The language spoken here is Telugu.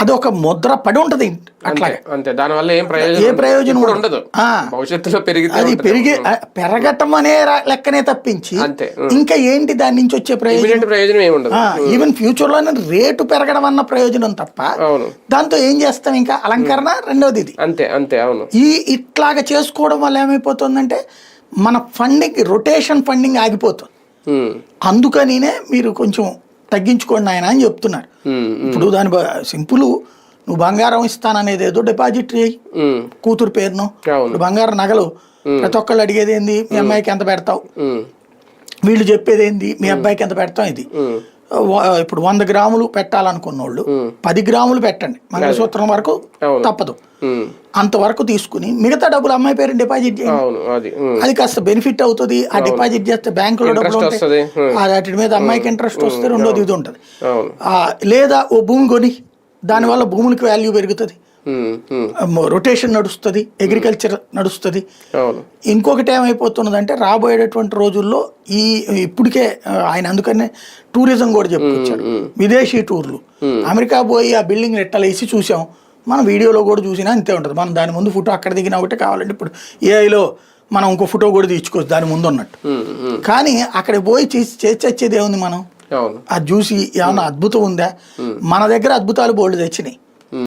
అదొక ముద్ర పడి ఉంటది అట్లా. అంతే, దానివల్ల ఏ ప్రయోజనం ఉండదు భవిష్యత్తులో. అది పెరగటం అనే లెక్కనే తప్పించి అంతే, ఇంకా ఏంటి దాని నుంచి వచ్చే ప్రయోజనం ఏమి ఉండదు. ఈవెన్ ఫ్యూచర్ లోనే రేటు పెరగడం అన్న ప్రయోజనం తప్ప దాంతో ఏం చేస్తాం? ఇంకా అలంకరణ రెండోది ఇది. అంతే అంతే, అవును. ఇట్లాగా చేసుకోవడం వల్ల ఏమైపోతుందంటే మన ఫండింగ్, రొటేషన్ ఫండింగ్ ఆగిపోతుంది. అందుకనినే మీరు కొంచెం తగ్గించుకోండి ఆయన అని చెప్తున్నారు. ఇప్పుడు దాని సింపుల్, నువ్వు బంగారం ఇస్తాననేది ఏదో డిపాజిట్ చేయి కూతురు పేరును. ఇప్పుడు బంగారం నగలు ప్రతి ఒక్కళ్ళు అడిగేది ఏంది? మీ అమ్మాయికి ఎంత పెడతావు? వీళ్ళు చెప్పేది ఏంది? మీ అబ్బాయికి ఎంత పెడతాం? ఇది ఇప్పుడు 100 గ్రాములు పెట్టాలనుకున్న వాళ్ళు 10 గ్రాములు పెట్టండి, మంగళసూత్రం వరకు తప్పదు, అంతవరకు తీసుకుని మిగతా డబ్బులు అమ్మాయి పేరు డిపాజిట్ చేయండి. అది కాస్త బెనిఫిట్ అవుతుంది. ఆ డిపాజిట్ చేస్తే బ్యాంకులో డబ్బులు ఉంటాయి, వాటి మీద అమ్మాయికి ఇంట్రెస్ట్ వస్తే రెండోది ఇది ఉంటుంది. లేదా ఓ భూమి కొని దానివల్ల భూములకి వాల్యూ పెరుగుతుంది, రొటేషన్ నడుస్తుంది, అగ్రికల్చర్ నడుస్తుంది. ఇంకొకటి ఏమైపోతున్నదంటే రాబోయేటటువంటి రోజుల్లో ఇప్పటికే ఆయన అందుకనే టూరిజం కూడా చెప్పుకొచ్చాడు. విదేశీ టూర్లు, అమెరికా పోయి ఆ బిల్డింగ్ ఎట్టలేసి చూసాం, మనం వీడియోలో కూడా చూసినా అంతే ఉంటుంది. మనం దాని ముందు ఫోటో అక్కడ దిగినా ఒకటే, కావాలంటే ఇప్పుడు ఏఐలో మనం ఇంకో ఫోటో కూడా తీసుకోవచ్చు దాని ముందు ఉన్నట్టు. కానీ అక్కడ పోయి చేసేది ఏముంది? మనం అది చూసి ఏమన్నా అద్భుతం ఉందా? మన దగ్గర అద్భుతాలు బోల్డ్ తెచ్చినాయి.